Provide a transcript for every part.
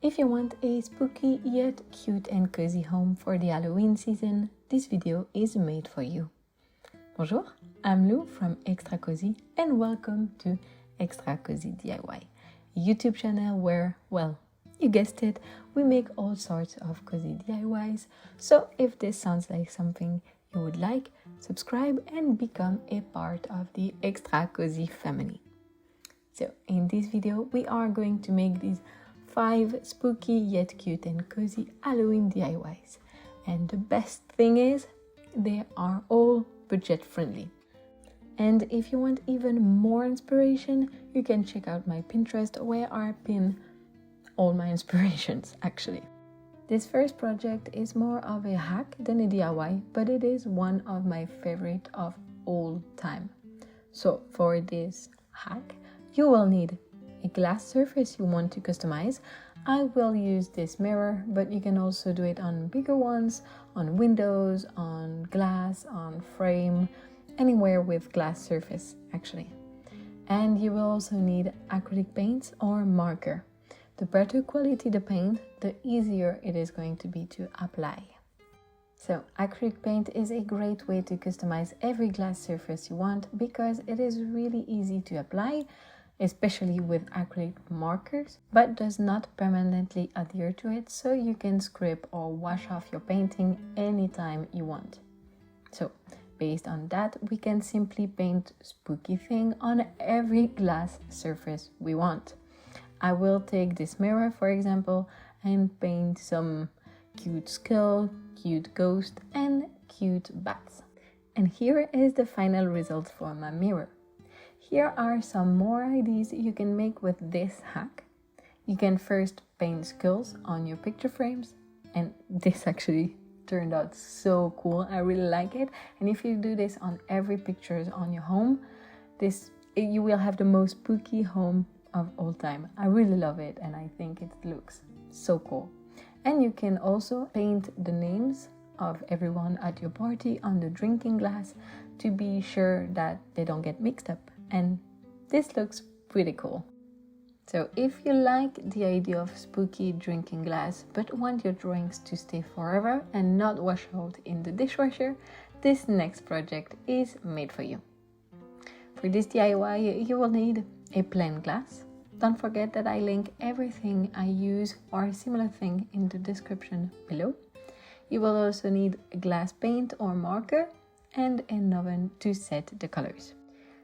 If you want a spooky yet cute and cozy home for the Halloween season, this video is made for you. Bonjour, I'm Lou from Extra Cozy and welcome to Extra Cozy DIY, a YouTube channel where, well, you guessed it, we make all sorts of cozy DIYs. So if this sounds like something you would like, subscribe and become a part of the Extra Cozy family. So in this video, we are going to make these 5 spooky yet cute and cozy Halloween DIYs. And the best thing is, they are all budget friendly. And if you want even more inspiration, you can check out my Pinterest where I pin all my inspirations actually. This first project is more of a hack than a DIY, but it is one of my favorite of all time. So for this hack, you will need a glass surface you want to customize. I will use this mirror, but you can also do it on bigger ones, on windows, on glass, on frame, anywhere with glass surface actually. And you will also need acrylic paints or marker. The better quality the paint, the easier it is going to be to apply. So acrylic paint is a great way to customize every glass surface you want because it is really easy to apply, especially with acrylic markers, but does not permanently adhere to it, so you can scrape or wash off your painting anytime you want. So based on that, we can simply paint spooky thing on every glass surface we want. I will take this mirror, for example, and paint some cute skull, cute ghost, and cute bats. And here is the final result for my mirror. Here are some more ideas you can make with this hack. You can first paint skulls on your picture frames, and this actually turned out so cool. I really like it. And if you do this on every pictures on your home, you will have the most spooky home of all time. I really love it and I think it looks so cool. And you can also paint the names of everyone at your party on the drinking glass to be sure that they don't get mixed up. And this looks pretty cool. So if you like the idea of spooky drinking glass but want your drinks to stay forever and not wash out in the dishwasher, this next project is made for you. For this DIY, you will need a plain glass. Don't forget that I link everything I use or a similar thing in the description below. You will also need a glass paint or marker and an oven to set the colors.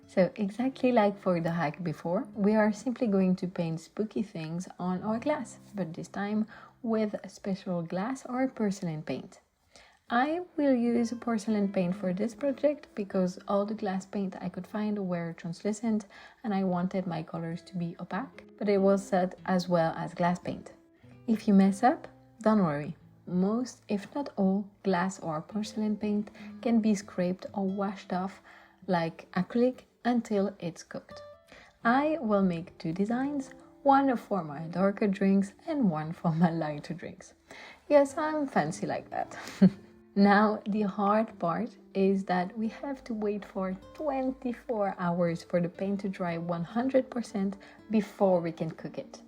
So exactly like for the hack before, we are simply going to paint spooky things on our glass, but this time with a special glass or porcelain paint. I will use porcelain paint for this project because all the glass paint I could find were translucent and I wanted my colors to be opaque, but it was set as well as glass paint. If you mess up, don't worry. Most, if not all, glass or porcelain paint can be scraped or washed off like acrylic until it's cooked. I will make 2 designs, one for my darker drinks and one for my lighter drinks. Yes, I'm fancy like that. Now, the hard part is that we have to wait for 24 hours for the paint to dry 100% before we can cook it.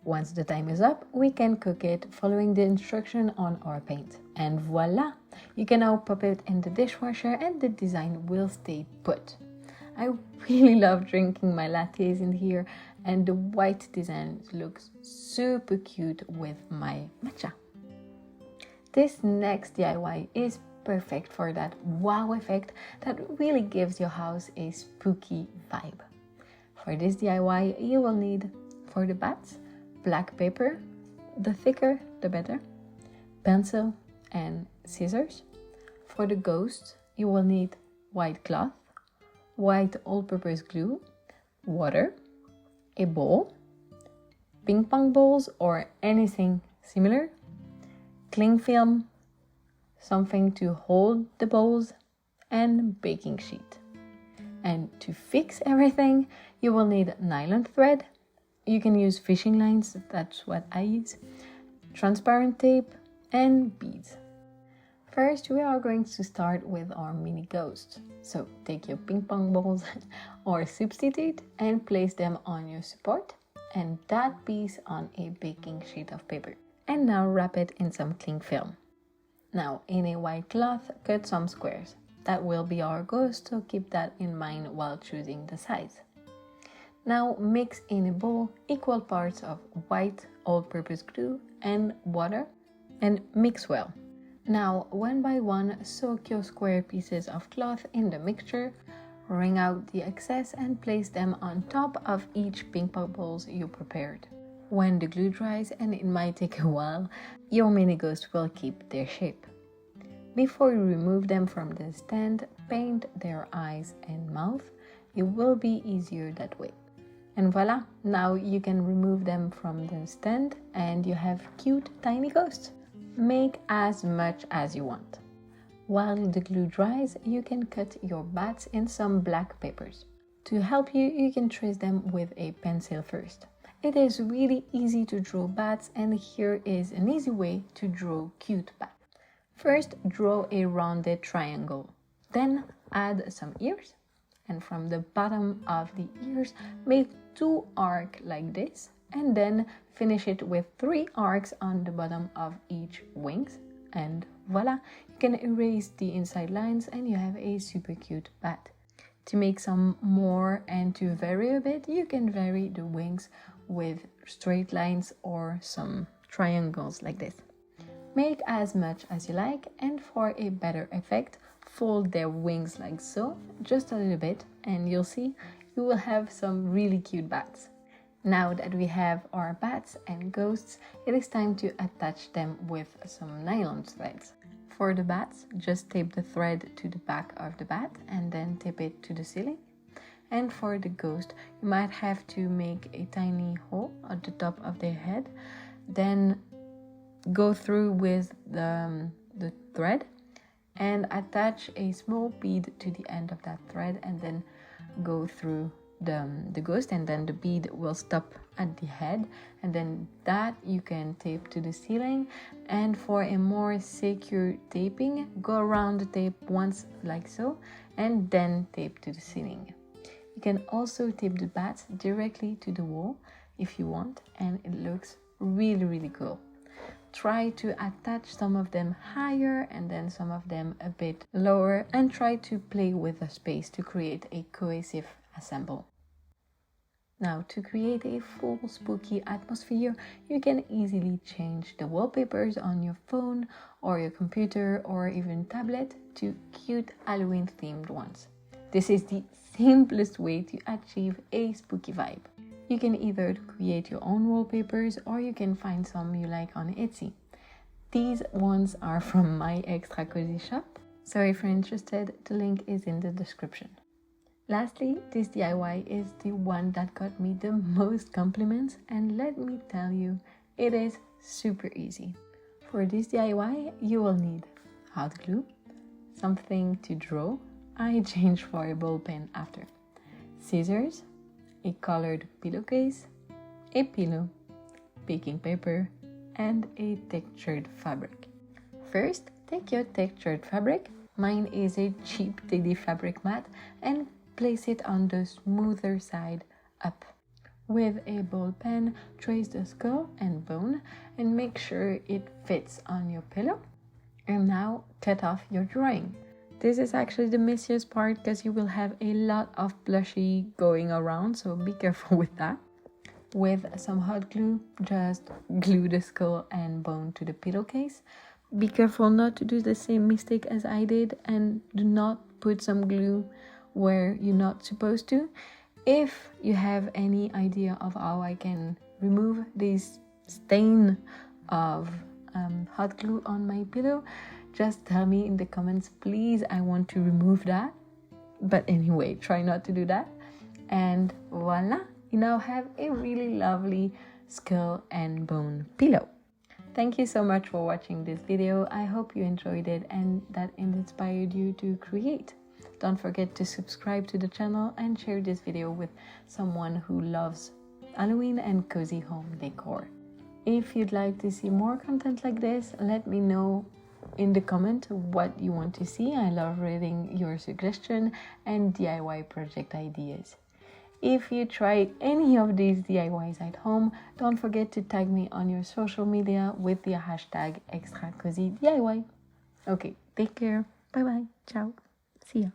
Once the time is up, we can cook it following the instruction on our paint. And voila! You can now pop it in the dishwasher and the design will stay put. I really love drinking my lattes in here and the white design looks super cute with my matcha. This next DIY is perfect for that wow effect that really gives your house a spooky vibe. For this DIY, you will need, for the bats, black paper, the thicker the better, pencil and scissors. For the ghost, you will need white cloth, white all-purpose glue, water, a bowl, ping pong balls or anything similar, cling film, something to hold the balls, and baking sheet. And to fix everything, you will need nylon thread. You can use fishing lines, that's what I use, transparent tape, and beads. First, we are going to start with our mini ghost. So take your ping pong balls or substitute and place them on your support and that piece on a baking sheet of paper. And now wrap it in some cling film. Now, in a white cloth, cut some squares. That will be our ghost, so keep that in mind while choosing the size. Now mix in a bowl equal parts of white all-purpose glue and water and mix well. Now, one by one, soak your square pieces of cloth in the mixture, wring out the excess and place them on top of each pink bubbles you prepared. When the glue dries, and it might take a while, your mini ghosts will keep their shape. Before you remove them from the stand, paint their eyes and mouth. It will be easier that way. And voila, now you can remove them from the stand and you have cute tiny ghosts. Make as much as you want. While the glue dries, you can cut your bats in some black papers. To help you, you can trace them with a pencil first. It is really easy to draw bats, and here is an easy way to draw cute bats. First, draw a rounded triangle. Then add some ears, and from the bottom of the ears, make 2 arcs like this, and then finish it with 3 arcs on the bottom of each wings. And voila, you can erase the inside lines and you have a super cute bat. To make some more and to vary a bit, you can vary the wings with straight lines or some triangles like this. Make as much as you like, and for a better effect, fold their wings like so, just a little bit, and you'll see you will have some really cute bats. Now that we have our bats and ghosts, it is time to attach them with some nylon threads. For the bats, just tape the thread to the back of the bat and then tape it to the ceiling. And for the ghost, you might have to make a tiny hole at the top of their head, then go through with the thread and attach a small bead to the end of that thread, and then go through the ghost, and then the bead will stop at the head, and then that you can tape to the ceiling. And for a more secure taping, go around the tape once like so, and then tape to the ceiling. You can also tape the bats directly to the wall if you want, and it looks really cool. Try to attach some of them higher and then some of them a bit lower, and try to play with the space to create a cohesive ensemble. Now, to create a full spooky atmosphere, you can easily change the wallpapers on your phone or your computer or even tablet to cute Halloween themed ones. This is the simplest way to achieve a spooky vibe. You can either create your own wallpapers or you can find some you like on Etsy. These ones are from my Extra Cozy shop, so if you're interested, the link is in the description. Lastly, this DIY is the one that got me the most compliments, and let me tell you, it is super easy. For this DIY, you will need hot glue, something to draw, I changed for a ball pen after, scissors, a colored pillowcase, a pillow, baking paper, and a textured fabric. First, take your textured fabric, mine is a cheap Teddy fabric mat, and place it on the smoother side up. With a ball pen, trace the skull and bone and make sure it fits on your pillow. And now cut off your drawing. This is actually the messiest part because you will have a lot of blushy going around, so be careful with that. With some hot glue, just glue the skull and bone to the pillowcase. Be careful not to do the same mistake as I did, and do not put some glue where you're not supposed to. If you have any idea of how I can remove this stain of hot glue on my pillow, just tell me in the comments, please. I want to remove that. But anyway, try not to do that. And voila, you now have a really lovely skull and bone pillow. Thank you so much for watching this video. I hope you enjoyed it and that it inspired you to create. Don't forget to subscribe to the channel and share this video with someone who loves Halloween and cozy home decor. If you'd like to see more content like this, let me know in the comment what you want to see. I love reading your suggestion and DIY project ideas. If you tried any of these DIYs at home, don't forget to tag me on your social media with the hashtag extra cozy DIY. Okay, take care. Bye bye. Ciao. See ya.